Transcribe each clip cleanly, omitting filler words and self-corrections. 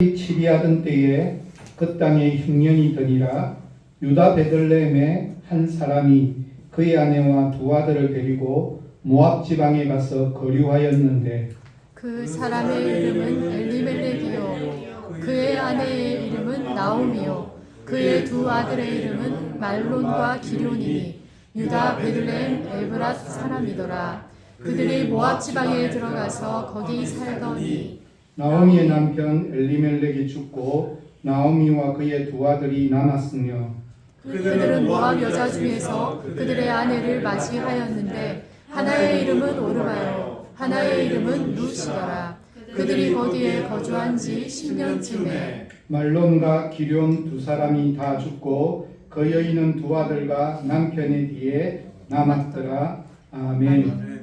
치리하던 때에 그 땅에 흉년이 드니라. 유다 베들레헴의 한 사람이 그의 아내와 두 아들을 데리고 모압 지방에 가서 거류하였는데 그 사람의 이름은 엘리멜렉이요 그의 아내의 이름은 나오미요 그의 두 아들의 이름은 말론과 기럝이니 유다 베들레헴 에브랏 사람이더라. 그들이 모압 지방에 들어가서 거기 살더니 나오미의 남편 엘리멜렉이 죽고 나오미와 그의 두 아들이 남았으며 그들은 모압 여자 중에서 그들의 아내를 맞이하였는데 하나의 이름은 오르마요 하나의 이름은 룻이더라. 그들이 거기에 거주한 지 10년쯤에 말론과 기럝 두 사람이 다 죽고 그 여인은 두 아들과 남편의 뒤에 남았더라. 아멘.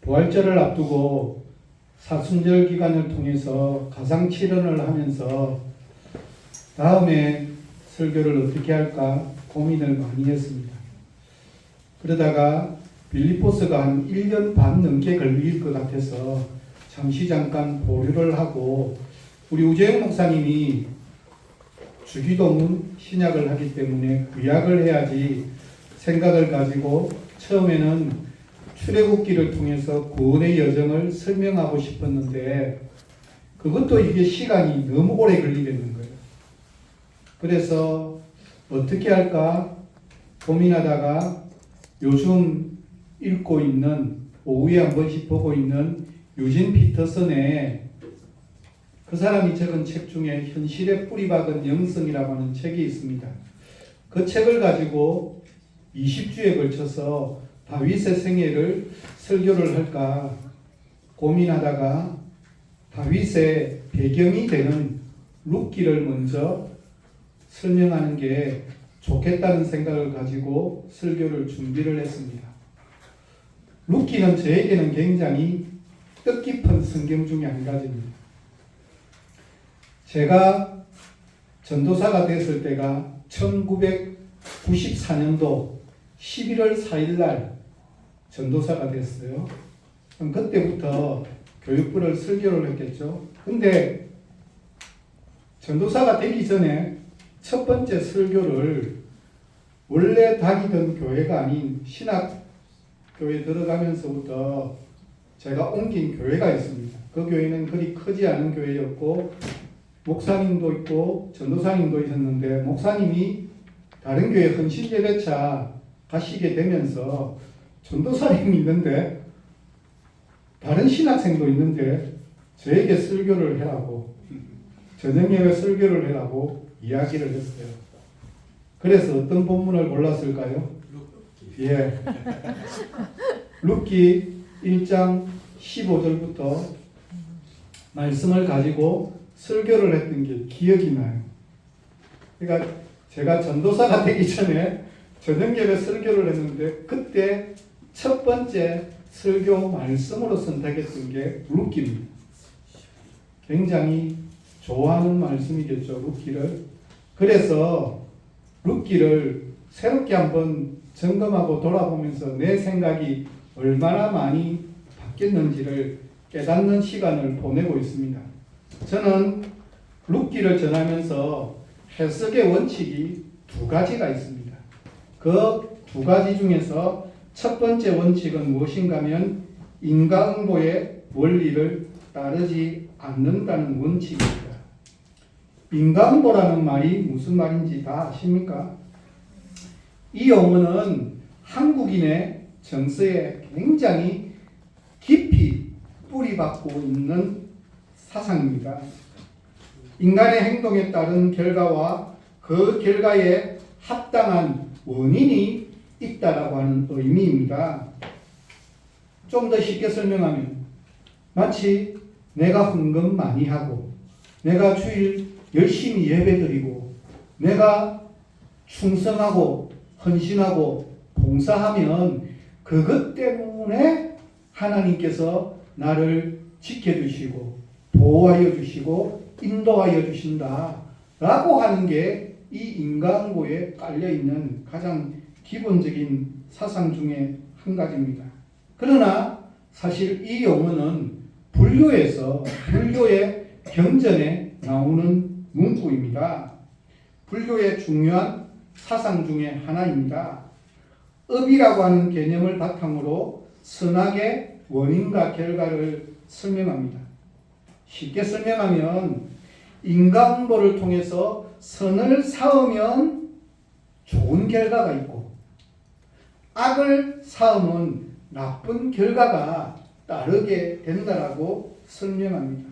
부활절을 앞두고 사순절 기간을 통해서 가상칠언을 하면서 다음에 설교를 어떻게 할까 고민을 많이 했습니다. 그러다가 빌립보서가 한 1년 반 넘게 걸릴 것 같아서 잠시 잠깐 보류를 하고 우리 우재영 목사님이 주기도문 신약을 하기 때문에 구약을 해야지 생각을 가지고 처음에는 출애굽기를 통해서 구원의 여정을 설명하고 싶었는데 그것도 이게 시간이 너무 오래 걸리겠는 거예요. 그래서 어떻게 할까 고민하다가 요즘 읽고 있는 오후에 한 번씩 보고 있는 유진 피터슨의 그 사람이 적은 책 중에 현실에 뿌리박은 영성이라고 하는 책이 있습니다. 그 책을 가지고 20주에 걸쳐서 다윗의 생애를 설교를 할까 고민하다가 다윗의 배경이 되는 룻기를 먼저 설명하는 게 좋겠다는 생각을 가지고 설교를 준비를 했습니다. 룻기는 저에게는 굉장히 뜻깊은 성경 중에 한 가지입니다. 제가 전도사가 됐을 때가 1994년도 11월 4일 날 전도사가 됐어요. 그럼 그때부터 교육부를 설교를 했겠죠. 근데 전도사가 되기 전에 첫 번째 설교를 원래 다니던 교회가 아닌 신학교에 들어가면서부터 제가 옮긴 교회가 있습니다. 그 교회는 그리 크지 않은 교회였고 목사님도 있고 전도사님도 있었는데 목사님이 다른 교회 헌신예배차 가시게 되면서 전도사님이 있는데 다른 신학생도 있는데 저에게 설교를 해라고 저녁예배 설교를 해라고 이야기를 했어요. 그래서 어떤 본문을 골랐을까요? 예. 룻기 1장 15절부터 말씀을 가지고 설교를 했던 게 기억이 나요. 그러니까 제가 전도사가 되기 전에 저녁예배 설교를 했는데 그때 첫 번째 설교 말씀으로 선택했던 게 룻기입니다. 굉장히 좋아하는 말씀이겠죠, 룻기를. 그래서 룻기를 새롭게 한번 점검하고 돌아보면서 내 생각이 얼마나 많이 바뀌었는지를 깨닫는 시간을 보내고 있습니다. 저는 룻기를 전하면서 해석의 원칙이 두 가지가 있습니다. 그 두 가지 중에서 첫 번째 원칙은 무엇인가 하면 인과응보의 원리를 따르지 않는다는 원칙입니다. 인과응보라는 말이 무슨 말인지 다 아십니까? 이 용어는 한국인의 정서에 굉장히 깊이 뿌리박고 있는 사상입니다. 인간의 행동에 따른 결과와 그 결과에 합당한 원인이 있다라고 하는 의미입니다. 좀 더 쉽게 설명하면 마치 내가 헌금 많이 하고 내가 주일 열심히 예배드리고 내가 충성하고 헌신하고 봉사하면 그것 때문에 하나님께서 나를 지켜주시고 보호하여 주시고 인도하여 주신다 라고 하는 게 이 인과응보에 깔려있는 가장 기본적인 사상 중에 한 가지입니다. 그러나 사실 이 용어는 불교의 경전에 나오는 문구입니다. 불교의 중요한 사상 중에 하나입니다. 업이라고 하는 개념을 바탕으로 선악의 원인과 결과를 설명합니다. 쉽게 설명하면 인과응보를 통해서 선을 쌓으면 좋은 결과가 있고 악을 쌓으면 나쁜 결과가 따르게 된다라고 설명합니다.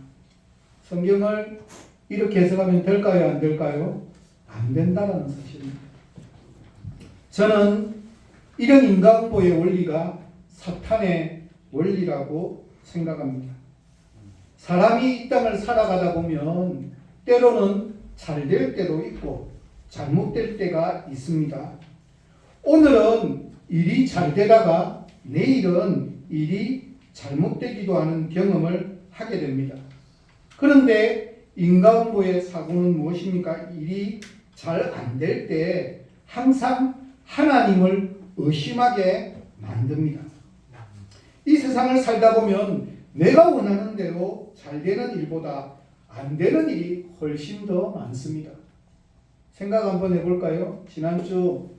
성경을 이렇게 해석하면 될까요? 안 될까요? 안 된다라는 사실입니다. 저는 이런 인과응보의 원리가 사탄의 원리라고 생각합니다. 사람이 이 땅을 살아가다 보면 때로는 잘 될 때도 있고 잘못될 때가 있습니다. 오늘은 일이 잘 되다가 내일은 일이 잘못되기도 하는 경험을 하게 됩니다. 그런데 인과응보의 사고는 무엇입니까? 일이 잘 안 될 때 항상 하나님을 의심하게 만듭니다. 이 세상을 살다 보면 내가 원하는 대로 잘 되는 일보다 안 되는 일이 훨씬 더 많습니다. 생각 한번 해볼까요? 지난주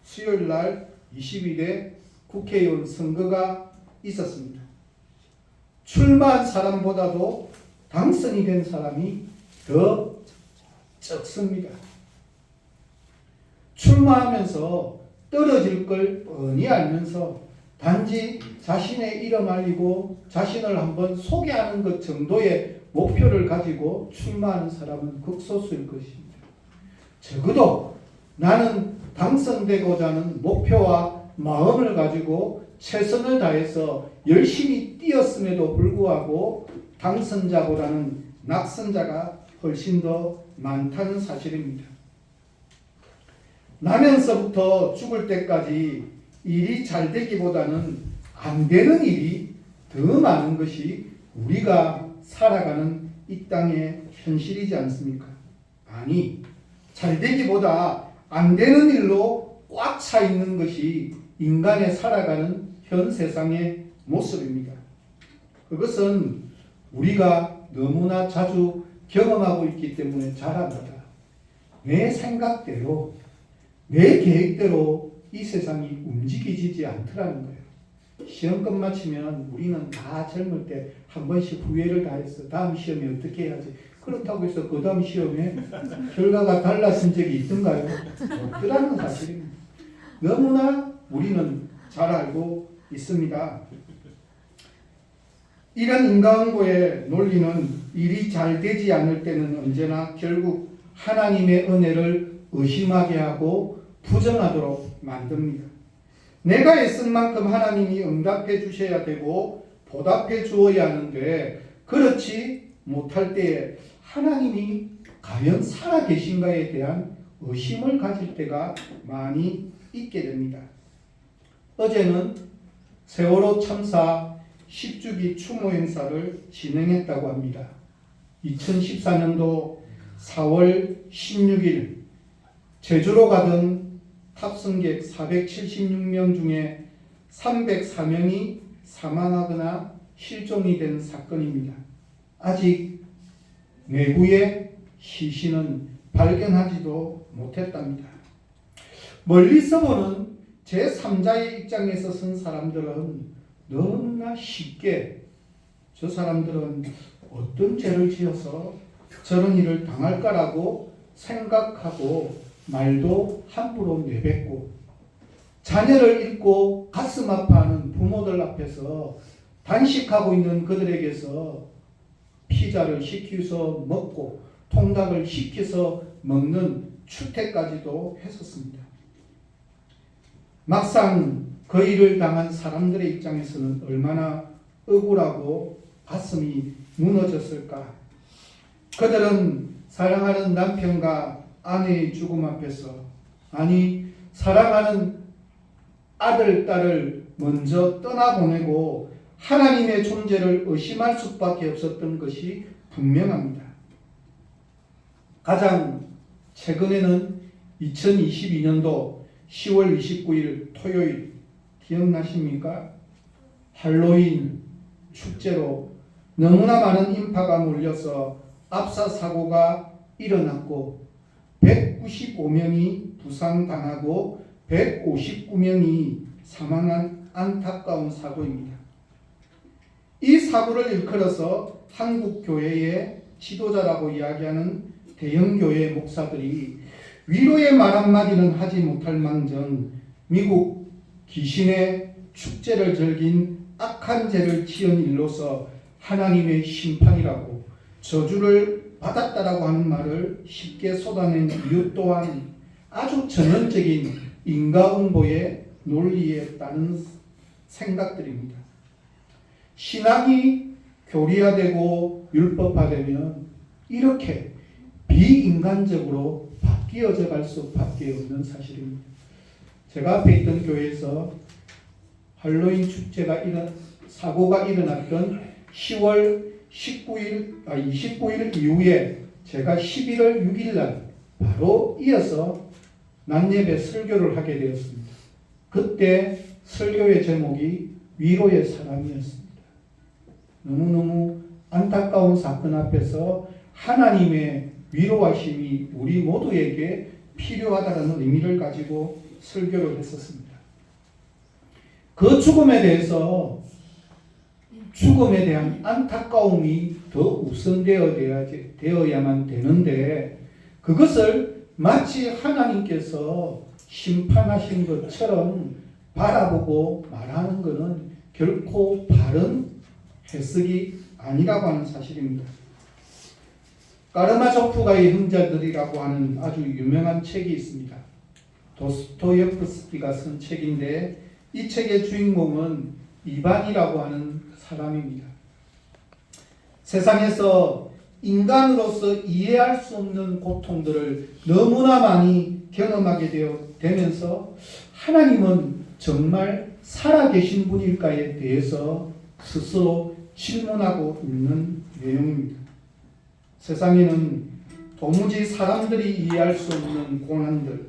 수요일 날 22대 국회의원 선거가 있었습니다. 출마한 사람보다도 당선이 된 사람이 더 적습니다. 출마하면서 떨어질 걸 뻔히 알면서 단지 자신의 이름 알리고 자신을 한번 소개하는 것 정도의 목표를 가지고 출마하는 사람은 극소수일 것입니다. 적어도 나는 당선되고자 하는 목표와 마음을 가지고 최선을 다해서 열심히 뛰었음에도 불구하고 당선자보다는 낙선자가 훨씬 더 많다는 사실입니다. 나면서부터 죽을 때까지 일이 잘 되기보다는 안 되는 일이 더 많은 것이 우리가 살아가는 이 땅의 현실이지 않습니까? 아니, 잘 되기보다 안 되는 일로 꽉 차 있는 것이 인간의 살아가는 현 세상의 모습입니다. 그것은 우리가 너무나 자주 경험하고 있기 때문에 잘 압니다. 내 생각대로, 내 계획대로 이 세상이 움직이지 않더라는 거예요. 시험 끝마치면 우리는 다 젊을 때 한 번씩 후회를 다 했어. 다음 시험에 어떻게 해야지. 그렇다고 해서 그 다음 시험에 결과가 달랐은 적이 있던가요? 없더라는 사실입니다. 너무나 우리는 잘 알고 있습니다. 이런 인과응보의 논리는 일이 잘 되지 않을 때는 언제나 결국 하나님의 은혜를 의심하게 하고 부정하도록 만듭니다. 내가 애쓴 만큼 하나님이 응답해 주셔야 되고 보답해 주어야 하는데 그렇지 못할 때에 하나님이 과연 살아 계신가에 대한 의심을 가질 때가 많이 있게 됩니다. 어제는 세월호 참사 10주기 추모 행사를 진행했다고 합니다. 2014년도 4월 16일 제주로 가던 탑승객 476명 중에 304명이 사망하거나 실종이 된 사건입니다. 아직 내부의 시신은 발견하지도 못했답니다. 멀리서 보는 제3자의 입장에서 선 사람들은 너무나 쉽게 저 사람들은 어떤 죄를 지어서 저런 일을 당할까라고 생각하고 말도 함부로 내뱉고 자녀를 잃고 가슴 아파하는 부모들 앞에서 단식하고 있는 그들에게서 피자를 시켜서 먹고 통닭을 시켜서 먹는 추태까지도 했었습니다. 막상 그 일을 당한 사람들의 입장에서는 얼마나 억울하고 가슴이 무너졌을까. 그들은 사랑하는 남편과 아내의 죽음 앞에서 아니 사랑하는 아들, 딸을 먼저 떠나보내고 하나님의 존재를 의심할 수밖에 없었던 것이 분명합니다. 가장 최근에는 2022년도 10월 29일 토요일 기억나십니까? 할로윈 축제로 너무나 많은 인파가 몰려서 압사 사고가 일어났고 195명이 부상당하고 159명이 사망한 안타까운 사고입니다. 이 사고를 일컬어서 한국 교회의 지도자라고 이야기하는 대형교회 목사들이 위로의 말 한마디는 하지 못할 망정 미국 귀신의 축제를 즐긴 악한 죄를 지은 일로서 하나님의 심판이라고 저주를 받았다라고 하는 말을 쉽게 쏟아낸 이유 또한 아주 전형적인 인과응보의 논리에 따른 생각들입니다. 신앙이 교리화되고 율법화되면 이렇게 비인간적으로 바뀌어져 갈 수밖에 없는 사실입니다. 제가 앞에 있던 교회에서 할로윈 사고가 일어났던 10월 29일 이후에 제가 11월 6일 날 바로 이어서 낮예배 설교를 하게 되었습니다. 그때 설교의 제목이 위로의 사람이었습니다. 너무너무 안타까운 사건 앞에서 하나님의 위로하심이 우리 모두에게 필요하다는 의미를 가지고 설교를 했었습니다. 그 죽음에 대한 안타까움이 더 우선되어야만 되는데 그것을 마치 하나님께서 심판하신 것처럼 바라보고 말하는 것은 결코 바른 해석이 아니라고 하는 사실입니다. 까르마조프가의 형제들이라고 하는 아주 유명한 책이 있습니다. 도스토옙스키가 쓴 책인데 이 책의 주인공은 이반이라고 하는 사람입니다. 세상에서 인간으로서 이해할 수 없는 고통들을 너무나 많이 경험하게 되면서 하나님은 정말 살아계신 분일까에 대해서 스스로 질문하고 있는 내용입니다. 세상에는 도무지 사람들이 이해할 수 없는 고난들,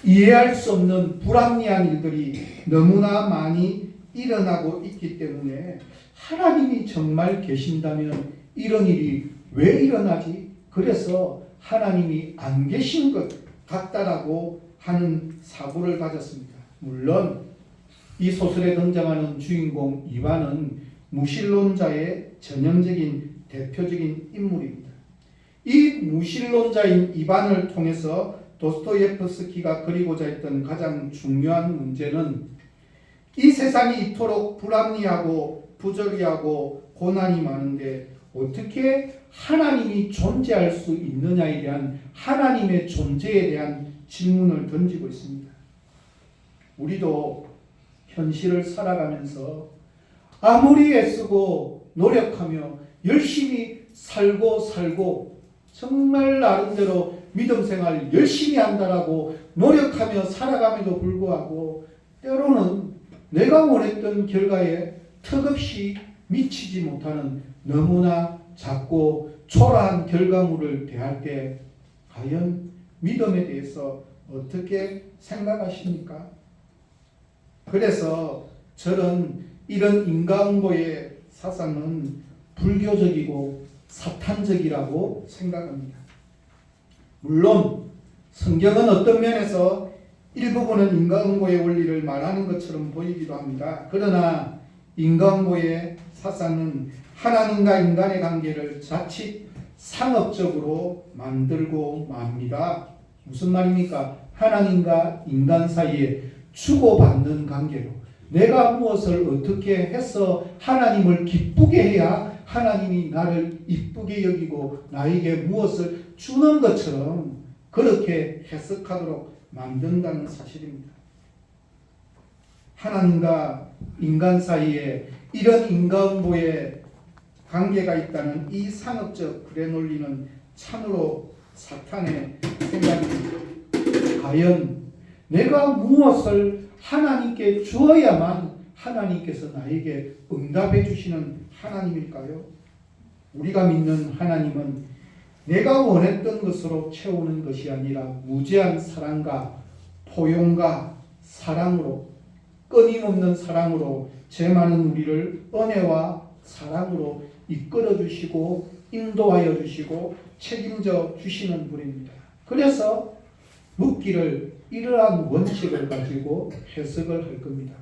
이해할 수 없는 불합리한 일들이 너무나 많이 일어나고 있기 때문에 하나님이 정말 계신다면 이런 일이 왜 일어나지? 그래서 하나님이 안 계신 것 같다라고 하는 사고를 가졌습니다. 물론 이 소설에 등장하는 주인공 이반은 무신론자의 전형적인 대표적인 인물입니다. 이 무신론자인 이반을 통해서 도스토옙스키가 그리고자 했던 가장 중요한 문제는 이 세상이 이토록 불합리하고 부조리하고 고난이 많은데 어떻게 하나님이 존재할 수 있느냐에 대한 하나님의 존재에 대한 질문을 던지고 있습니다. 우리도 현실을 살아가면서 아무리 애쓰고 노력하며 열심히 살고 정말 나름대로 믿음 생활 열심히 한다라고 노력하며 살아감에도 불구하고 때로는 내가 원했던 결과에 턱없이 미치지 못하는 너무나 작고 초라한 결과물을 대할 때 과연 믿음에 대해서 어떻게 생각하십니까? 그래서 저는 이런 인과응보의 사상은 불교적이고 사탄적이라고 생각합니다. 물론 성경은 어떤 면에서 일부분은 인과응보의 원리를 말하는 것처럼 보이기도 합니다. 그러나 인과응보의 사상은 하나님과 인간의 관계를 자칫 상업적으로 만들고 맙니다. 무슨 말입니까? 하나님과 인간 사이에 주고받는 관계로 내가 무엇을 어떻게 해서 하나님을 기쁘게 해야 하나님이 나를 이쁘게 여기고 나에게 무엇을 주는 것처럼 그렇게 해석하도록 만든다는 사실입니다. 하나님과 인간 사이에 이런 인과응보의 관계가 있다는 이 상업적 그래 논리는 참으로 사탄의 생각입니다. 과연 내가 무엇을 하나님께 주어야만 하나님께서 나에게 응답해 주시는 하나님일까요? 우리가 믿는 하나님은 내가 원했던 것으로 채우는 것이 아니라 무제한 사랑과 포용과 사랑으로 끊임없는 사랑으로 죄 많은 우리를 은혜와 사랑으로 이끌어 주시고 인도하여 주시고 책임져 주시는 분입니다. 그래서 룻기를 이러한 원칙을 가지고 해석을 할 겁니다.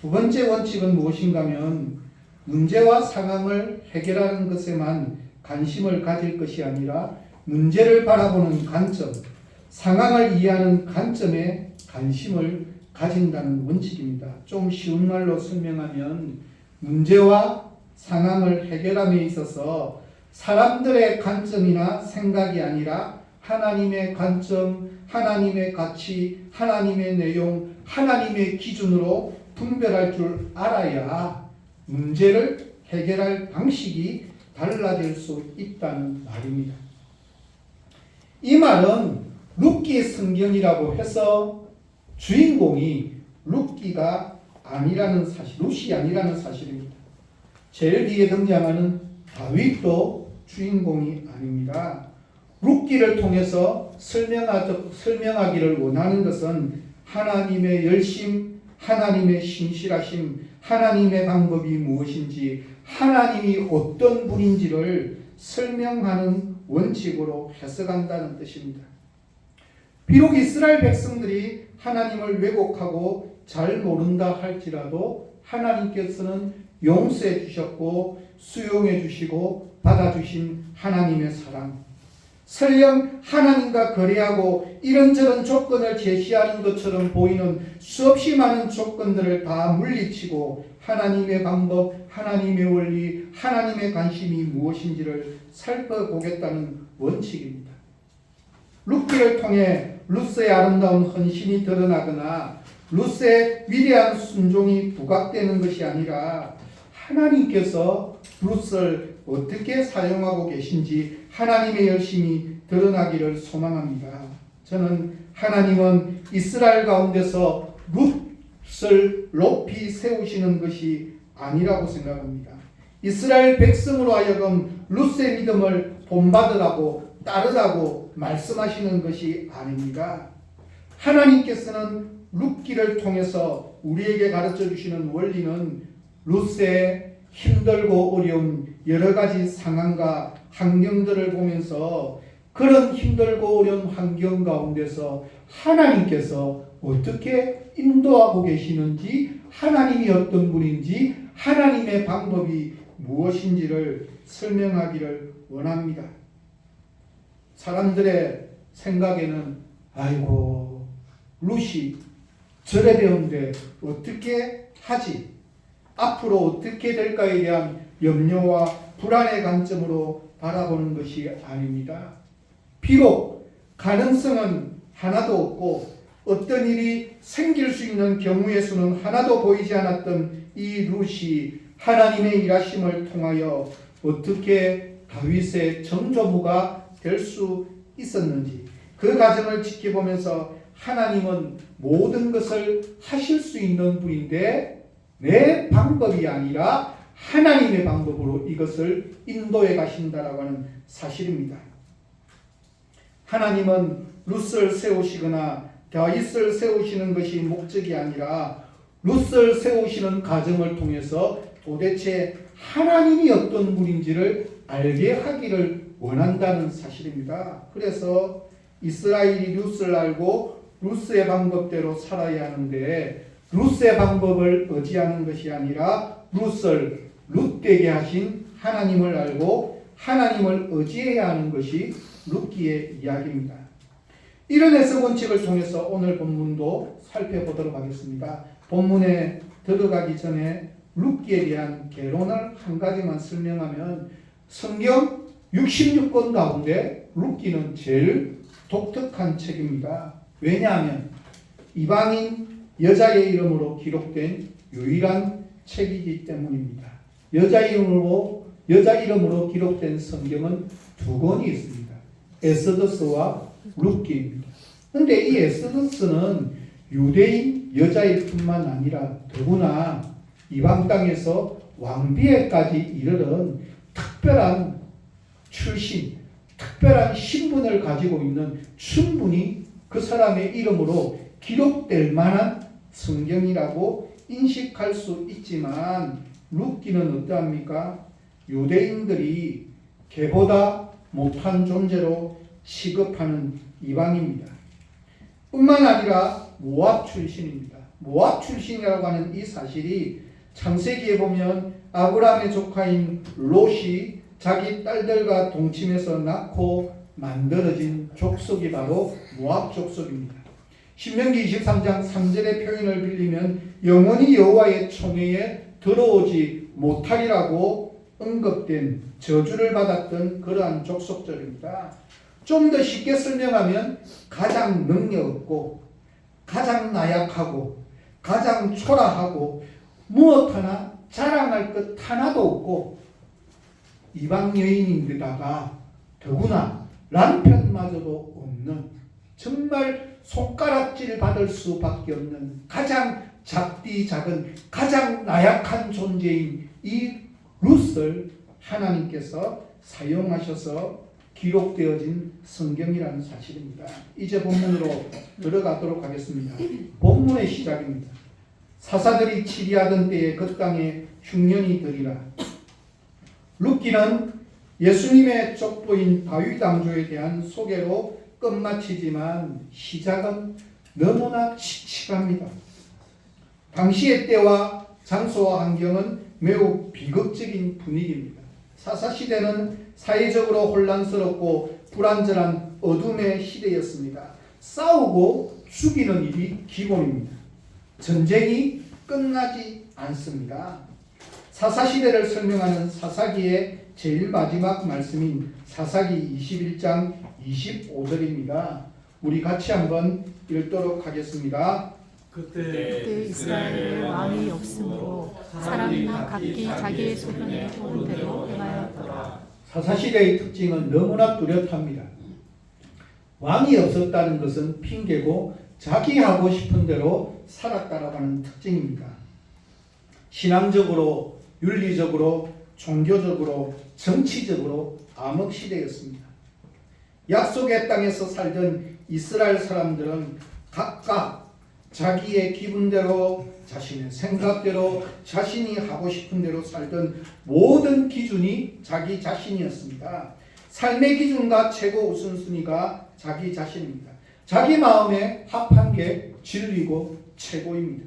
두 번째 원칙은 무엇인가 하면 문제와 상황을 해결하는 것에만 관심을 가질 것이 아니라 문제를 바라보는 관점, 상황을 이해하는 관점에 관심을 가진다는 원칙입니다. 좀 쉬운 말로 설명하면 문제와 상황을 해결함에 있어서 사람들의 관점이나 생각이 아니라 하나님의 관점, 하나님의 가치, 하나님의 내용, 하나님의 기준으로 분별할 줄 알아야 문제를 해결할 방식이 달라질 수 있다는 말입니다. 이 말은 룻기 성경이라고 해서 주인공이 룻기가 아니라는 사실, 룻이 아니라는 사실입니다. 제일 뒤에 등장하는 다윗도 주인공이 아닙니다. 룻기를 통해서 설명하기를 원하는 것은 하나님의 열심, 하나님의 신실하심, 하나님의 방법이 무엇인지, 하나님이 어떤 분인지를 설명하는 원칙으로 해석한다는 뜻입니다. 비록 이스라엘 백성들이 하나님을 왜곡하고 잘 모른다 할지라도 하나님께서는 용서해 주셨고 수용해 주시고 받아주신 하나님의 사랑, 설령 하나님과 거래하고 이런저런 조건을 제시하는 것처럼 보이는 수없이 많은 조건들을 다 물리치고 하나님의 방법, 하나님의 원리, 하나님의 관심이 무엇인지를 살펴보겠다는 원칙입니다. 룻기를 통해 룻의 아름다운 헌신이 드러나거나 룻의 위대한 순종이 부각되는 것이 아니라 하나님께서 룻을 어떻게 사용하고 계신지 하나님의 열심이 드러나기를 소망합니다. 저는 하나님은 이스라엘 가운데서 룻을 높이 세우시는 것이 아니라고 생각합니다. 이스라엘 백성으로 하여금 룻의 믿음을 본받으라고 따르라고 말씀하시는 것이 아닙니다. 하나님께서는 룻기를 통해서 우리에게 가르쳐 주시는 원리는 룻의 힘들고 어려운 여러 가지 상황과 환경들을 보면서 그런 힘들고 어려운 환경 가운데서 하나님께서 어떻게 인도하고 계시는지, 하나님이 어떤 분인지, 하나님의 방법이 무엇인지를 설명하기를 원합니다. 사람들의 생각에는 아이고 룻이 절에 배운데 어떻게 하지? 앞으로 어떻게 될까에 대한 염려와 불안의 관점으로 바라보는 것이 아닙니다. 비록 가능성은 하나도 없고 어떤 일이 생길 수 있는 경우의 수는 하나도 보이지 않았던 이 룻이 하나님의 일하심을 통하여 어떻게 다윗의 정조부가 될 수 있었는지 그 과정을 지켜보면서 하나님은 모든 것을 하실 수 있는 분인데 내 방법이 아니라 하나님의 방법으로 이것을 인도해 가신다라고 하는 사실입니다. 하나님은 룻을 세우시거나 다윗을 세우시는 것이 목적이 아니라 룻을 세우시는 과정을 통해서 도대체 하나님이 어떤 분인지를 알게 하기를 원한다는 사실입니다. 그래서 이스라엘이 룻을 알고 룻의 방법대로 살아야 하는데 룻의 방법을 의지하는 것이 아니라 룻을 룻되게 하신 하나님을 알고 하나님을 의지해야 하는 것이 룻기의 이야기입니다. 이런 해석 원칙을 통해서 오늘 본문도 살펴보도록 하겠습니다. 본문에 들어가기 전에 룻기에 대한 개론을 한 가지만 설명하면 성경 66권 가운데 룻기는 제일 독특한 책입니다. 왜냐하면 이방인 여자의 이름으로 기록된 유일한 책이기 때문입니다. 여자 이름으로 기록된 성경은 두 권이 있습니다. 에스더스와 룻기입니다. 그런데 이 에스더스는 유대인 여자일 뿐만 아니라 더구나 이방 땅에서 왕비에까지 이르는 특별한 출신, 특별한 신분을 가지고 있는 충분히 그 사람의 이름으로 기록될 만한 성경이라고 인식할 수 있지만 룻기는 어떠합니까? 유대인들이 개보다 못한 존재로 취급하는 이방입니다. 뿐만 아니라 모압 출신입니다. 모압 출신이라고 하는 이 사실이 창세기에 보면 아브라함의 조카인 롯이 자기 딸들과 동침해서 낳고 만들어진 족속이 바로 모압 족속입니다. 신명기 23장 3절의 표현을 빌리면 영원히 여호와의 총회에 들어오지 못하리라고 언급된 저주를 받았던 그러한 족속들입니다. 좀 더 쉽게 설명하면 가장 능력 없고 가장 나약하고 가장 초라하고 무엇 하나 자랑할 것 하나도 없고 이방 여인인데다가 더구나 남편마저도 없는 정말 손가락질 받을 수밖에 없는 가장 작디 작은 가장 나약한 존재인 이 룻을 하나님께서 사용하셔서 기록되어진 성경이라는 사실입니다. 이제 본문으로 들어가도록 하겠습니다. 본문의 시작입니다. 사사들이 치리하던 때에 그 땅에 흉년이 들이라. 룻기는 예수님의 족보인 다윗 왕조에 대한 소개로 끝마치지만 시작은 너무나 칙칙합니다. 당시의 때와 장소와 환경은 매우 비극적인 분위기입니다. 사사시대는 사회적으로 혼란스럽고 불안전한 어둠의 시대였습니다. 싸우고 죽이는 일이 기본입니다. 전쟁이 끝나지 않습니다. 사사시대를 설명하는 사사기의 제일 마지막 말씀인 사사기 21장 25절입니다. 우리 같이 한번 읽도록 하겠습니다. 그때 이스라엘에 왕이 없으므로 사람이나 각기 자기의 소견에 옳은 대로 행하였더라. 사사시대의 특징은 너무나 뚜렷합니다. 왕이 없었다는 것은 핑계고 자기 하고 싶은 대로 살았다라고 하는 특징입니다. 신앙적으로, 윤리적으로, 종교적으로, 정치적으로 암흑시대였습니다. 약속의 땅에서 살던 이스라엘 사람들은 각각 자기의 기분대로, 자신의 생각대로, 자신이 하고 싶은 대로 살던 모든 기준이 자기 자신이었습니다. 삶의 기준과 최고 우선순위가 자기 자신입니다. 자기 마음에 합한 게 진리고 최고입니다.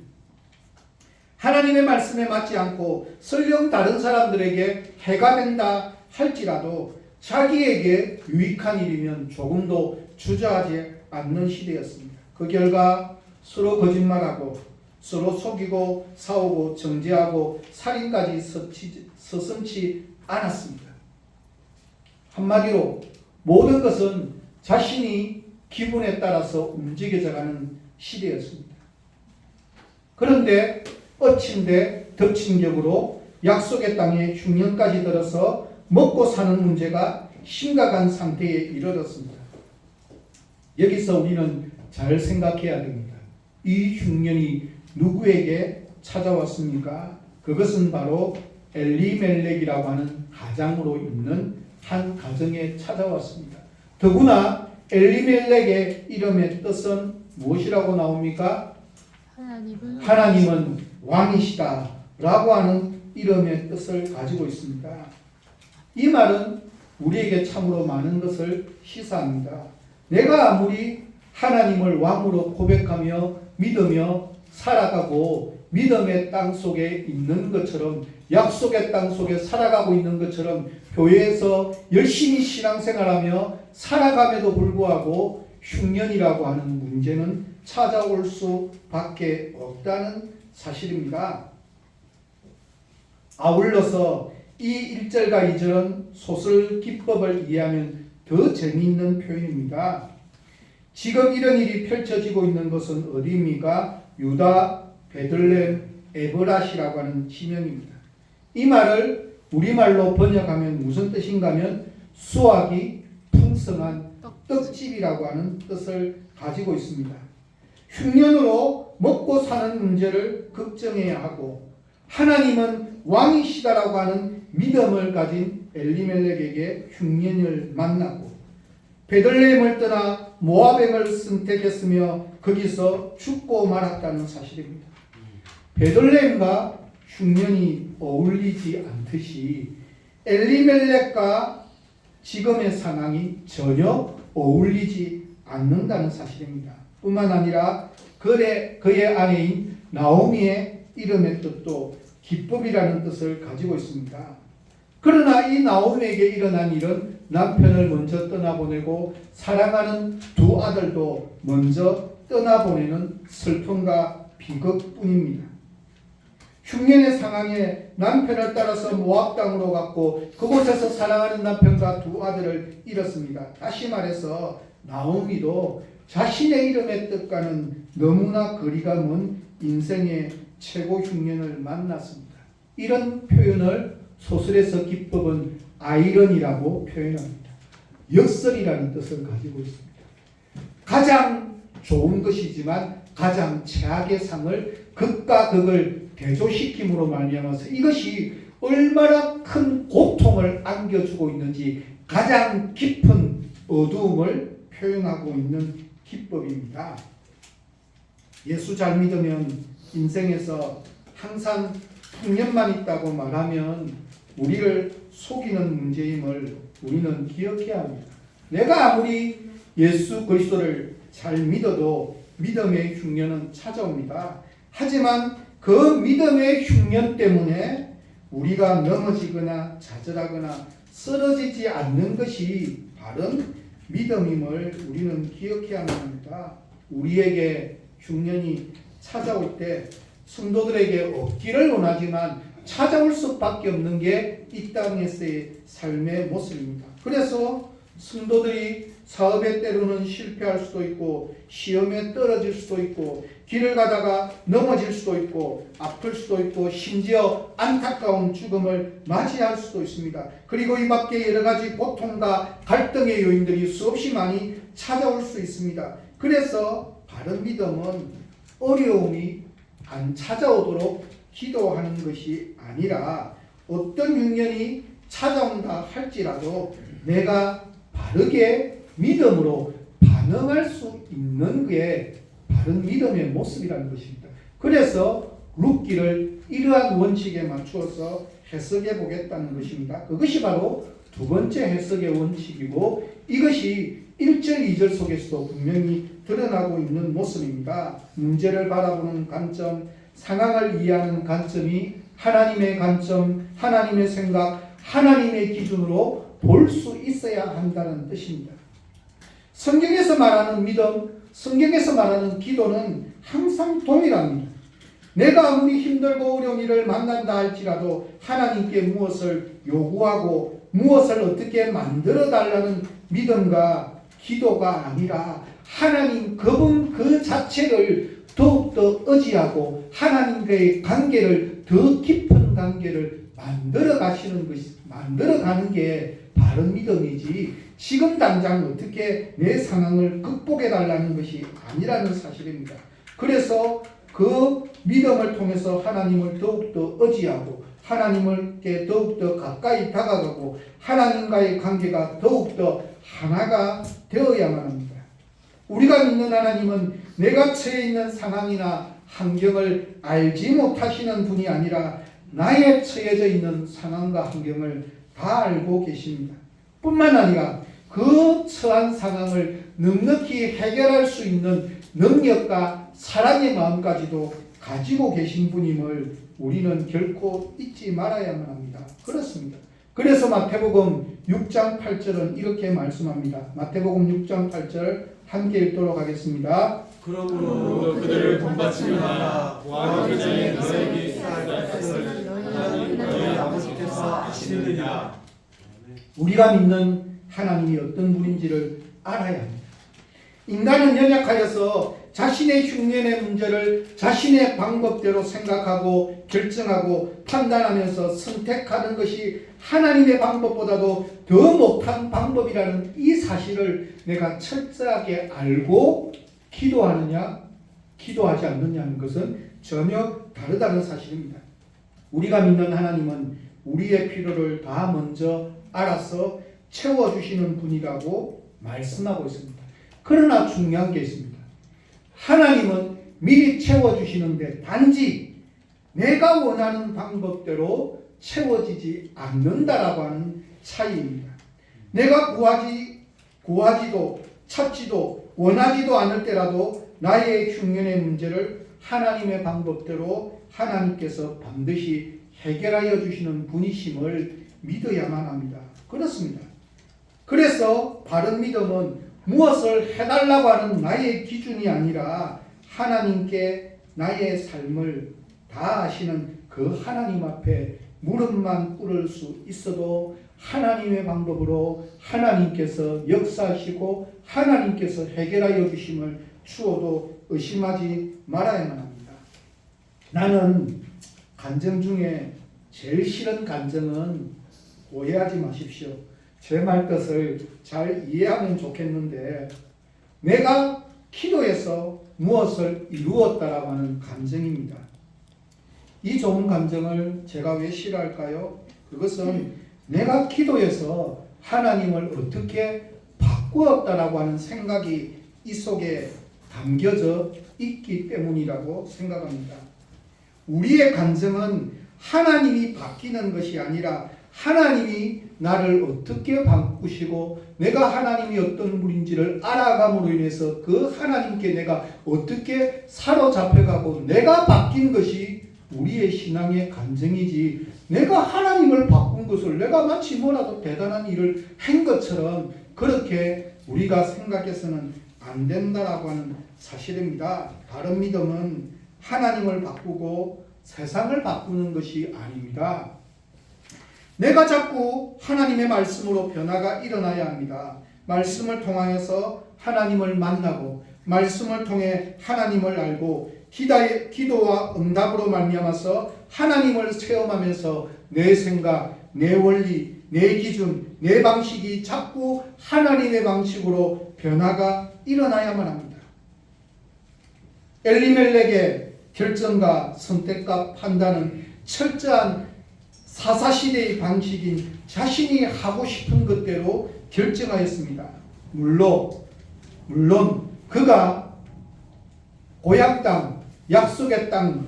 하나님의 말씀에 맞지 않고 설령 다른 사람들에게 해가 된다 할지라도 자기에게 유익한 일이면 조금도 주저하지 않는 시대였습니다. 그 결과 서로 거짓말하고 서로 속이고 싸우고 정죄하고 살인까지 서슴지 않았습니다. 한마디로 모든 것은 자신이 기분에 따라서 움직여져가는 시대였습니다. 그런데 엎친데 덮친 격으로 약속의 땅에 흉년까지 들어서 먹고 사는 문제가 심각한 상태에 이르렀습니다. 여기서 우리는 잘 생각해야 됩니다. 이 흉년이 누구에게 찾아왔습니까? 그것은 바로 엘리멜렉이라고 하는 가장으로 있는 한 가정에 찾아왔습니다. 더구나 엘리멜렉의 이름의 뜻은 무엇이라고 나옵니까? 하나님은 왕이시다 라고 하는 이름의 뜻을 가지고 있습니다. 이 말은 우리에게 참으로 많은 것을 시사합니다. 내가 아무리 하나님을 왕으로 고백하며 믿으며 살아가고 믿음의 땅 속에 있는 것처럼 약속의 땅 속에 살아가고 있는 것처럼 교회에서 열심히 신앙생활하며 살아감에도 불구하고 흉년이라고 하는 문제는 찾아올 수밖에 없다는 사실입니다. 아울러서 이 1절과 2절은 소설 기법을 이해하면 더 재미있는 표현입니다. 지금 이런 일이 펼쳐지고 있는 것은 어디입니까? 유다, 베들레헴, 에브라시라고 하는 지명입니다. 이 말을 우리말로 번역하면 무슨 뜻인가 하면 수확이 풍성한 떡집이라고 하는 뜻을 가지고 있습니다. 흉년으로 먹고 사는 문제를 걱정해야 하고 하나님은 왕이시다라고 하는 믿음을 가진 엘리멜렉에게 흉년을 만나고 베들레헴을 떠나 모압행을 선택했으며 거기서 죽고 말았다는 사실입니다. 베들레헴과 흉년이 어울리지 않듯이 엘리멜렉과 지금의 상황이 전혀 어울리지 않는다는 사실입니다. 뿐만 아니라 그의 아내인 나오미의 이름의 뜻도 기쁨이라는 뜻을 가지고 있습니다. 그러나 이 나오미에게 일어난 일은 남편을 먼저 떠나보내고 사랑하는 두 아들도 먼저 떠나보내는 슬픔과 비극뿐입니다. 흉년의 상황에 남편을 따라서 모압 땅으로 갔고 그곳에서 사랑하는 남편과 두 아들을 잃었습니다. 다시 말해서 나오미도 자신의 이름의 뜻과는 너무나 거리가 먼 인생의 최고 흉년을 만났습니다. 이런 표현을 소설에서 기법은 아이러니라고 표현합니다. 역설이라는 뜻을 가지고 있습니다. 가장 좋은 것이지만 가장 최악의 상을 극과 극을 대조시킴으로 말미암아서 이것이 얼마나 큰 고통을 안겨주고 있는지 가장 깊은 어두움을 표현하고 있는 기법입니다. 예수 잘 믿으면 인생에서 항상 흉년만 있다고 말하면 우리를 속이는 문제임을 우리는 기억해야 합니다. 내가 아무리 예수 그리스도를 잘 믿어도 믿음의 흉년은 찾아옵니다. 하지만 그 믿음의 흉년 때문에 우리가 넘어지거나 좌절하거나 쓰러지지 않는 것이 바른 믿음임을 우리는 기억해야만 합니다. 우리에게 흉년이 찾아올 때 성도들에게 없기를 원하지만 찾아올 수밖에 없는 게 이 땅에서의 삶의 모습입니다. 그래서 성도들이 사업에 때로는 실패할 수도 있고 시험에 떨어질 수도 있고 길을 가다가 넘어질 수도 있고 아플 수도 있고 심지어 안타까운 죽음을 맞이할 수도 있습니다. 그리고 이 밖에 여러 가지 고통과 갈등의 요인들이 수없이 많이 찾아올 수 있습니다. 그래서 바른 믿음은 어려움이 안 찾아오도록 기도하는 것이 아니라 어떤 흉년이 찾아온다 할지라도 내가 바르게 믿음으로 반응할 수 있는 게 바른 믿음의 모습이라는 것입니다. 그래서 룻기를 이러한 원칙에 맞추어서 해석해 보겠다는 것입니다. 그것이 바로 두 번째 해석의 원칙이고 이것이 1절, 2절 속에서도 분명히 드러나고 있는 모습입니다. 문제를 바라보는 관점, 상황을 이해하는 관점이 하나님의 관점, 하나님의 생각, 하나님의 기준으로 볼 수 있어야 한다는 뜻입니다. 성경에서 말하는 믿음, 성경에서 말하는 기도는 항상 동일합니다. 내가 아무리 힘들고 어려운 일을 만난다 할지라도 하나님께 무엇을 요구하고 무엇을 어떻게 만들어 달라는 믿음과 기도가 아니라 하나님 그분 그 자체를 더욱더 의지하고 하나님과의 관계를 더 깊은 관계를 만들어 가는 게 바른 믿음이지 지금 당장 어떻게 내 상황을 극복해 달라는 것이 아니라는 사실입니다. 그래서 그 믿음을 통해서 하나님을 더욱더 의지하고 하나님께 더욱더 가까이 다가가고 하나님과의 관계가 더욱더 하나가 되어야만 합니다. 우리가 믿는 하나님은 내가 처해 있는 상황이나 환경을 알지 못하시는 분이 아니라 나의 처해져 있는 상황과 환경을 다 알고 계십니다. 뿐만 아니라 그 처한 상황을 넉넉히 해결할 수 있는 능력과 사랑의 마음까지도 가지고 계신 분임을 우리는 결코 잊지 말아야만 합니다. 그렇습니다. 그래서 마태복음 6장 8절은 이렇게 말씀합니다. 마태복음 6장 8절 함께 읽도록 하겠습니다. 그러므로 그들을 본받지는 마라. 왕의 회장에 너에게 쌓아갈 것을 하나님 너희 아버지께서 아시느니라. 우리가 믿는 하나님이 어떤 분인지를 알아야 합니다. 인간은 연약하여서 자신의 흉년의 문제를 자신의 방법대로 생각하고 결정하고 판단하면서 선택하는 것이 하나님의 방법보다도 더 못한 방법이라는 이 사실을 내가 철저하게 알고 기도하느냐 기도하지 않느냐는 것은 전혀 다르다는 사실입니다. 우리가 믿는 하나님은 우리의 필요를 다 먼저 알아서 채워주시는 분이라고 말씀하고 있습니다. 그러나 중요한 게 있습니다. 하나님은 미리 채워주시는데 단지 내가 원하는 방법대로 채워지지 않는다라고 하는 차이입니다. 내가 구하지도 찾지도 원하지도 않을 때라도 나의 흉년의 문제를 하나님의 방법대로 하나님께서 반드시 해결하여 주시는 분이심을 믿어야만 합니다. 그렇습니다. 그래서 바른 믿음은 무엇을 해달라고 하는 나의 기준이 아니라 하나님께 나의 삶을 다 아시는 그 하나님 앞에 무릎만 꿇을 수 있어도 하나님의 방법으로 하나님께서 역사하시고 하나님께서 해결하여 주심을 추워도 의심하지 말아야만 합니다. 나는 간증 중에 제일 싫은 간증은, 오해하지 마십시오, 제 말 뜻을 잘 이해하면 좋겠는데, 내가 기도해서 무엇을 이루었다라고 하는 간증입니다. 이 좋은 간증을 제가 왜 싫어할까요? 그것은 내가 기도해서 하나님을 어떻게 바꾸었다라고 하는 생각이 이 속에 담겨져 있기 때문이라고 생각합니다. 우리의 간증은 하나님이 바뀌는 것이 아니라 하나님이 나를 어떻게 바꾸시고 내가 하나님이 어떤 분인지를 알아감으로 인해서 그 하나님께 내가 어떻게 사로잡혀가고 내가 바뀐 것이 우리의 신앙의 간증이지, 내가 하나님을 바꾼 것을 내가 마치 뭐라도 대단한 일을 한 것처럼 그렇게 우리가 생각해서는 안 된다라고 하는 사실입니다. 바른 믿음은 하나님을 바꾸고 세상을 바꾸는 것이 아닙니다. 내가 자꾸 하나님의 말씀으로 변화가 일어나야 합니다. 말씀을 통하여서 하나님을 만나고 말씀을 통해 하나님을 알고 기도와 응답으로 말미암아서 하나님을 체험하면서 내 생각, 내 원리, 내 기준, 내 방식이 자꾸 하나님의 방식으로 변화가 일어나야만 합니다. 엘리멜렉의 결정과 선택과 판단은 철저한 사사시대의 방식인 자신이 하고 싶은 것대로 결정하였습니다. 물론 그가 고향 땅, 약속의 땅,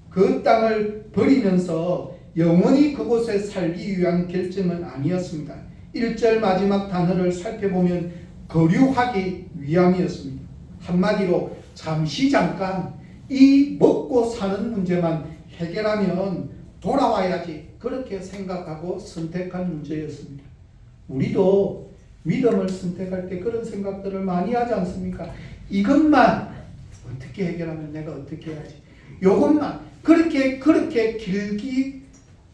그 땅을 버리면서 영원히 그곳에 살기 위한 결정은 아니었습니다. 1절 마지막 단어를 살펴보면 거류하기 위함이었습니다. 한마디로 잠깐 이 먹고 사는 문제만 해결하면 돌아와야지, 그렇게 생각하고 선택한 문제였습니다. 우리도 믿음을 선택할 때 그런 생각들을 많이 하지 않습니까? 이것만 어떻게 해결하면 내가 어떻게 해야지, 이것만 그렇게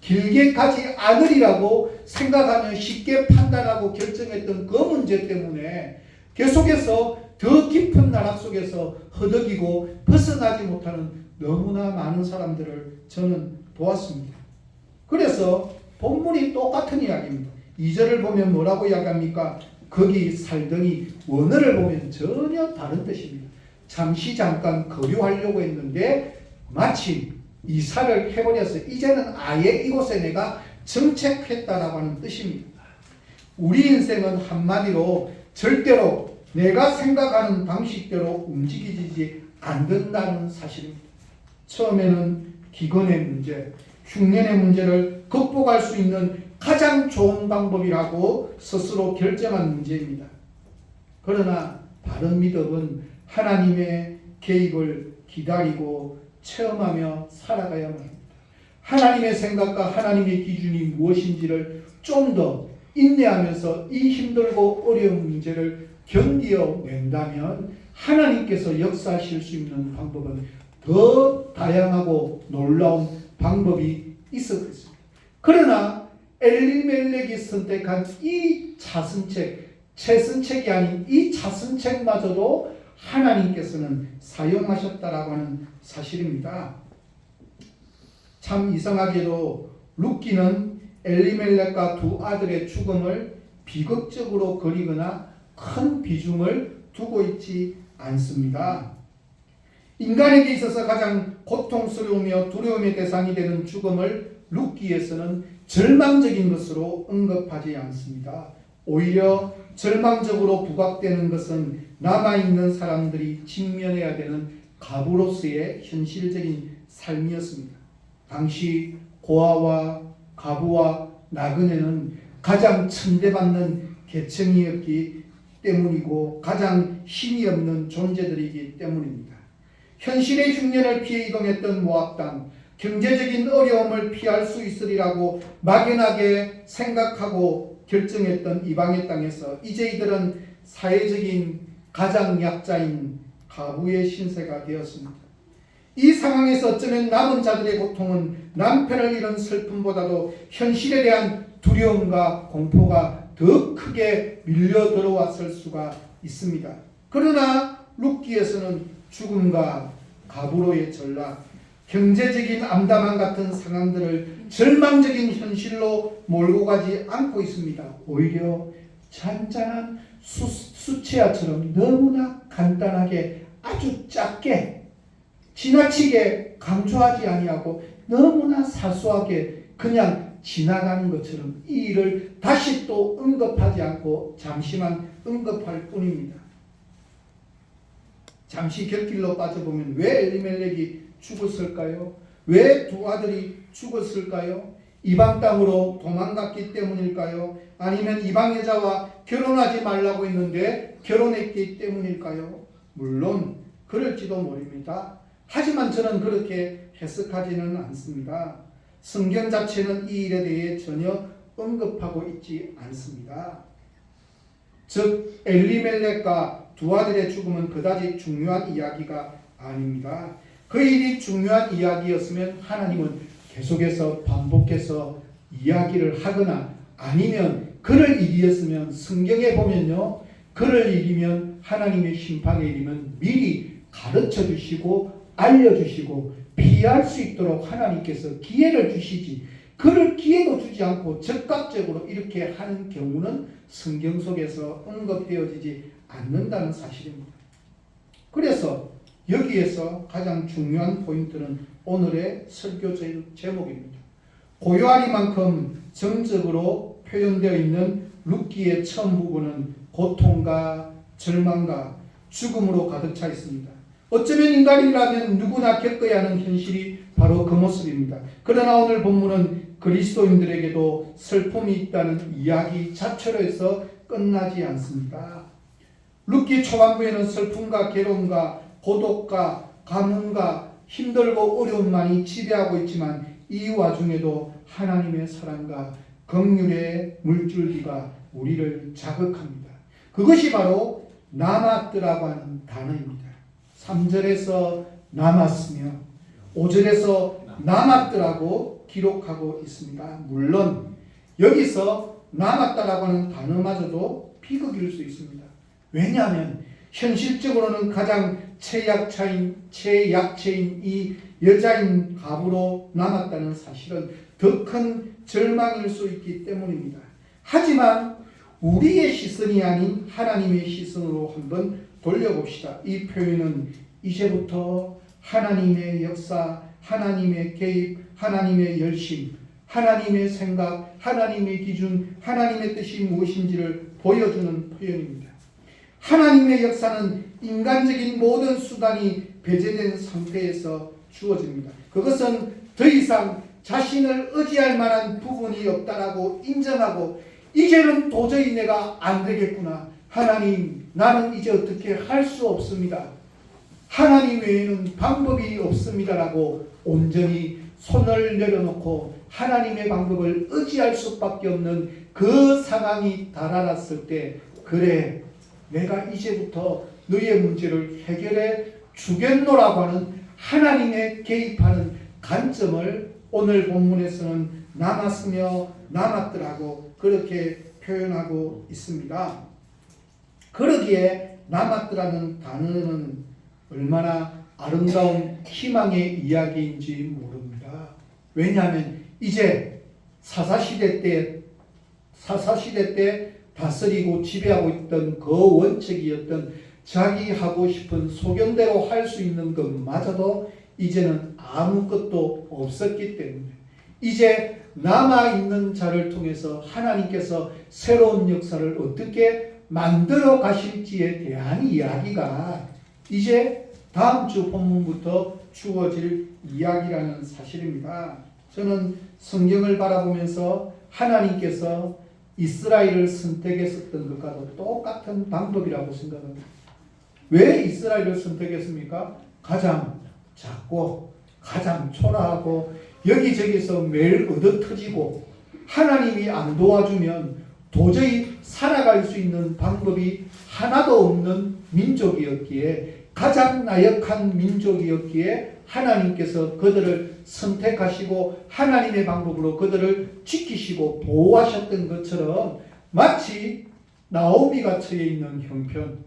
길게 가지 않으리라고 생각하며 쉽게 판단하고 결정했던 그 문제 때문에 계속해서 더 깊은 나락 속에서 허덕이고 벗어나지 못하는 너무나 많은 사람들을 저는 보았습니다. 그래서 본문이 똑같은 이야기입니다. 2절을 보면 뭐라고 이야기합니까? 거기 살더니 원어를 보면 전혀 다른 뜻입니다. 잠깐 거류하려고 했는데 마침 이사를 해버려서 이제는 아예 이곳에 내가 정착했다라고 하는 뜻입니다. 우리 인생은 한마디로 절대로 내가 생각하는 방식대로 움직이지 않는다는 사실입니다. 처음에는 기근의 문제, 흉년의 문제를 극복할 수 있는 가장 좋은 방법이라고 스스로 결정한 문제입니다. 그러나 바른 믿음은 하나님의 개입을 기다리고 체험하며 살아가야만 합니다. 하나님의 생각과 하나님의 기준이 무엇인지를 좀 더 인내하면서 이 힘들고 어려운 문제를 견디어낸다면 하나님께서 역사하실 수 있는 방법은 더 다양하고 놀라운 방법이 있을 것입니다. 그러나 엘리멜렉이 선택한 이 차선책, 최선책이 아닌 이 차선책마저도 하나님께서는 사용하셨다라고 하는 사실입니다. 참 이상하게도 룻기는 엘리멜렉과 두 아들의 죽음을 비극적으로 그리거나 큰 비중을 두고 있지 않습니다. 인간에게 있어서 가장 고통스러우며 두려움의 대상이 되는 죽음을 룻기에서는 절망적인 것으로 언급하지 않습니다. 오히려 절망적으로 부각되는 것은 남아있는 사람들이 직면해야 되는 가부로서의 현실적인 삶이었습니다. 당시 고아와 과부와 나그네는 가장 천대받는 계층이었기 때문이고 가장 힘이 없는 존재들이기 때문입니다. 현실의 흉년을 피해 이동했던 모압 땅, 경제적인 어려움을 피할 수 있으리라고 막연하게 생각하고 결정했던 이방의 땅에서 이제 이들은 사회적인 가장 약자인 과부의 신세가 되었습니다. 이 상황에서 어쩌면 남은 자들의 고통은 남편을 잃은 슬픔보다도 현실에 대한 두려움과 공포가 더 크게 밀려 들어왔을 수가 있습니다. 그러나 룻기에서는 죽음과 가부로의 전락, 경제적인 암담함 같은 상황들을 절망적인 현실로 몰고 가지 않고 있습니다. 오히려 잔잔한 수채화처럼 너무나 간단하게 아주 작게 지나치게 강조하지 아니하고 너무나 사소하게 그냥 지나가는 것처럼 이 일을 다시 또 언급하지 않고 잠시만 언급할 뿐입니다. 잠시 곁길로 빠져보면 왜 엘리멜렉이 죽었을까요? 왜 두 아들이 죽었을까요? 이방 땅으로 도망갔기 때문일까요? 아니면 이방 여자와 결혼하지 말라고 했는데 결혼했기 때문일까요? 물론 그럴지도 모릅니다. 하지만 저는 그렇게 해석하지는 않습니다. 성경 자체는 이 일에 대해 전혀 언급하고 있지 않습니다. 즉 엘리멜렉과 두 아들의 죽음은 그다지 중요한 이야기가 아닙니다. 그 일이 중요한 이야기였으면 하나님은 계속해서 반복해서 이야기를 하거나 아니면 그럴 일이었으면 성경에 보면요, 그럴 일이면 하나님의 심판의 일이면 미리 가르쳐 주시고 알려주시고 피할 수 있도록 하나님께서 기회를 주시지, 그럴 기회도 주지 않고 즉각적으로 이렇게 하는 경우는 성경 속에서 언급되어지지 않는다는 사실입니다. 그래서 여기에서 가장 중요한 포인트는 오늘의 설교 제목입니다. 고요하리만큼 정적으로 표현되어 있는 룻기의 처음 부분은 고통과 절망과 죽음으로 가득 차 있습니다. 어쩌면 인간이라면 누구나 겪어야 하는 현실이 바로 그 모습입니다. 그러나 오늘 본문은 그리스도인들에게도 슬픔이 있다는 이야기 자체로 해서 끝나지 않습니다. 룻기 초반부에는 슬픔과 괴로움과 고독과 가뭄과 힘들고 어려움만이 지배하고 있지만 이 와중에도 하나님의 사랑과 긍휼의 물줄기가 우리를 자극합니다. 그것이 바로 남았더라고 하는 단어입니다. 3절에서 남았으며 5절에서 남았더라고 기록하고 있습니다. 물론 여기서 남았다라고 하는 단어마저도 비극일 수 있습니다. 왜냐하면 현실적으로는 가장 최약체인 이 여자인 가부로 남았다는 사실은 더 큰 절망일 수 있기 때문입니다. 하지만 우리의 시선이 아닌 하나님의 시선으로 한번 돌려봅시다. 이 표현은 이제부터 하나님의 역사, 하나님의 개입, 하나님의 열심, 하나님의 생각, 하나님의 기준, 하나님의 뜻이 무엇인지를 보여주는 표현입니다. 하나님의 역사는 인간적인 모든 수단이 배제된 상태에서 주어집니다. 그것은 더 이상 자신을 의지할 만한 부분이 없다라고 인정하고 이제는 도저히 내가 안 되겠구나. 하나님, 나는 이제 어떻게 할 수 없습니다. 하나님 외에는 방법이 없습니다라고 온전히 손을 내려놓고 하나님의 방법을 의지할 수밖에 없는 그 상황이 달아났을 때, 그래, 내가 이제부터 너의 문제를 해결해 주겠노라고 하는 하나님의 개입하는 관점을 오늘 본문에서는 남았으며 남았더라고 그렇게 표현하고 있습니다. 그러기에 남았더라는 단어는 얼마나 아름다운 희망의 이야기인지 모릅니다. 왜냐하면 이제 사사시대 때 다스리고 지배하고 있던 그 원칙이었던 자기 하고 싶은 소견대로 할 수 있는 것마저도 이제는 아무것도 없었기 때문에 이제 남아있는 자를 통해서 하나님께서 새로운 역사를 어떻게 만들어 가실지에 대한 이야기가 이제 다음 주 본문부터 주어질 이야기라는 사실입니다. 저는 성경을 바라보면서 하나님께서 이스라엘을 선택했었던 것과도 똑같은 방법이라고 생각합니다. 왜 이스라엘을 선택했습니까? 가장 작고 가장 초라하고 여기저기서 매일 얻어터지고 하나님이 안 도와주면 도저히 살아갈 수 있는 방법이 하나도 없는 민족이었기에, 가장 나약한 민족이었기에 하나님께서 그들을 선택하시고 하나님의 방법으로 그들을 지키시고 보호하셨던 것처럼, 마치 나오미가 처해 있는 형편,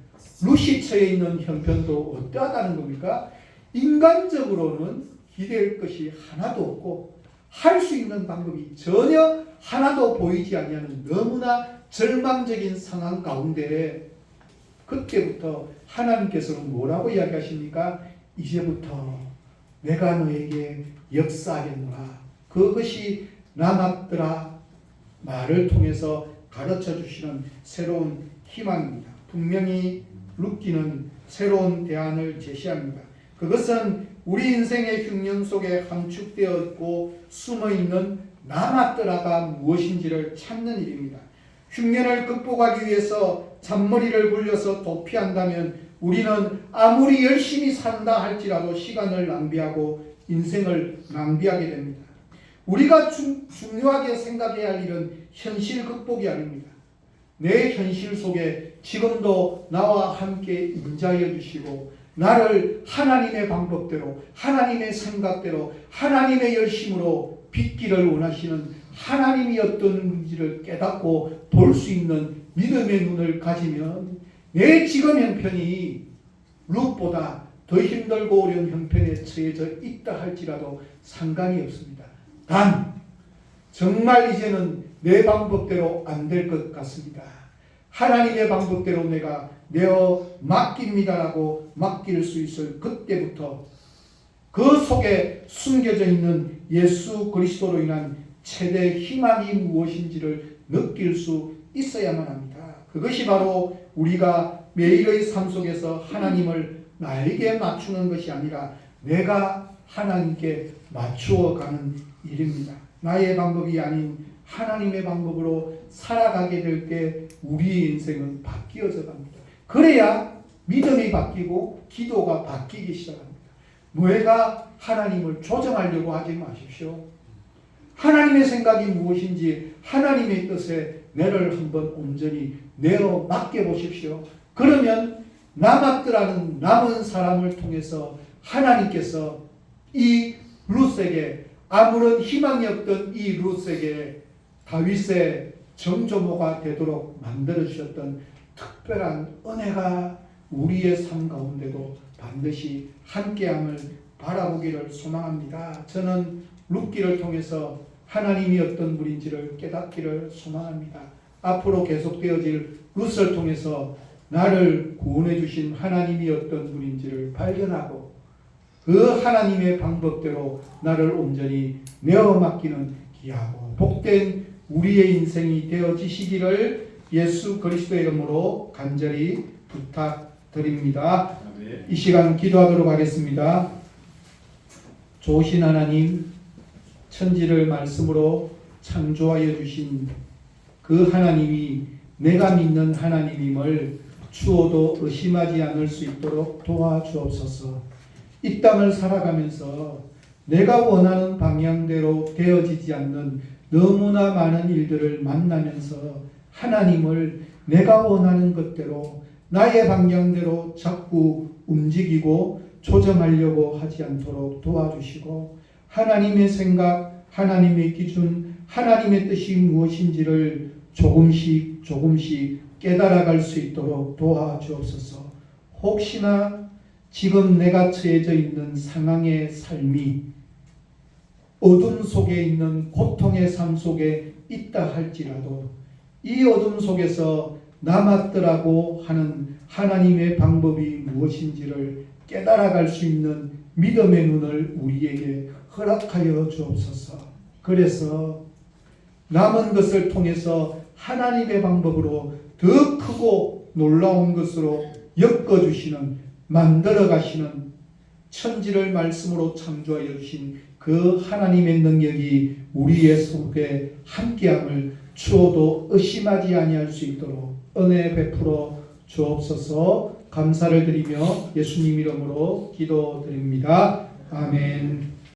룻이 처해 있는 형편도 어떠하다는 겁니까? 인간적으로는 기댈 것이 하나도 없고 할 수 있는 방법이 전혀 하나도 보이지 않는 너무나 절망적인 상황 가운데, 그때부터 하나님께서는 뭐라고 이야기하십니까? 이제부터 내가 너에게 역사하겠노라. 그것이 남았더라 말을 통해서 가르쳐 주시는 새로운 희망입니다. 분명히 룻기는 새로운 대안을 제시합니다. 그것은 우리 인생의 흉년 속에 함축되어 있고 숨어있는 남았더라가 무엇인지를 찾는 일입니다. 흉년을 극복하기 위해서 잔머리를 굴려서 도피한다면 우리는 아무리 열심히 산다 할지라도 시간을 낭비하고 인생을 낭비하게 됩니다. 우리가 중요하게 생각해야 할 일은 현실 극복이 아닙니다. 내 현실 속에 지금도 나와 함께 임자여 주시고 나를 하나님의 방법대로, 하나님의 생각대로, 하나님의 열심으로 빚기를 원하시는 하나님이 어떤 분인지를 깨닫고 볼 수 있는 믿음의 눈을 가지면 내 지금 형편이 룻보다 더 힘들고 어려운 형편에 처해져 있다 할지라도 상관이 없습니다. 단 정말 이제는 내 방법대로 안 될 것 같습니다. 하나님의 방법대로 내가 내어 맡깁니다라고 맡길 수 있을 그때부터 그 속에 숨겨져 있는 예수 그리스도로 인한 최대 희망이 무엇인지를 느낄 수 있어야만 합니다. 그것이 바로 우리가 매일의 삶 속에서 하나님을 나에게 맞추는 것이 아니라 내가 하나님께 맞추어가는 일입니다. 나의 방법이 아닌 하나님의 방법으로 살아가게 될 때 우리의 인생은 바뀌어져 갑니다. 그래야 믿음이 바뀌고 기도가 바뀌기 시작합니다. 내가 하나님을 조정하려고 하지 마십시오. 하나님의 생각이 무엇인지 하나님의 뜻에 내를 한번 온전히 내어 맡겨보십시오. 그러면 남았더라는 남은 사람을 통해서 하나님께서 이 룻에게, 아무런 희망이 없던 이 룻에게 다윗의 정조모가 되도록 만들어주셨던 특별한 은혜가 우리의 삶 가운데도 반드시 함께함을 바라보기를 소망합니다. 저는 룻기를 통해서 하나님이 어떤 분인지를 깨닫기를 소망합니다. 앞으로 계속되어질 룻을 통해서 나를 구원해 주신 하나님이 어떤 분인지를 발견하고 그 하나님의 방법대로 나를 온전히 내어 맡기는 귀하고 복된 우리의 인생이 되어지시기를 예수 그리스도의 이름으로 간절히 부탁드립니다. 이 시간 기도하도록 하겠습니다. 좋으신 하나님, 천지를 말씀으로 창조하여 주신 그 하나님이 내가 믿는 하나님임을 추호도 의심하지 않을 수 있도록 도와주옵소서. 이 땅을 살아가면서 내가 원하는 방향대로 되어지지 않는 너무나 많은 일들을 만나면서 하나님을 내가 원하는 것대로 나의 방향대로 자꾸 움직이고 조정하려고 하지 않도록 도와주시고 하나님의 생각, 하나님의 기준, 하나님의 뜻이 무엇인지를 조금씩 깨달아갈 수 있도록 도와주옵소서. 혹시나 지금 내가 처해져 있는 상황의 삶이 어둠 속에 있는 고통의 삶 속에 있다 할지라도 이 어둠 속에서 남았더라고 하는 하나님의 방법이 무엇인지를 깨달아갈 수 있는 믿음의 눈을 우리에게 허락하여 주옵소서. 그래서 남은 것을 통해서 하나님의 방법으로 더 크고 놀라운 것으로 엮어주시는, 만들어 가시는 천지를 말씀으로 창조하여 주신 그 하나님의 능력이 우리의 속에 함께함을 추워도 의심하지 아니할 수 있도록 은혜 베풀어 주옵소서. 감사를 드리며 예수님 이름으로 기도드립니다. 아멘.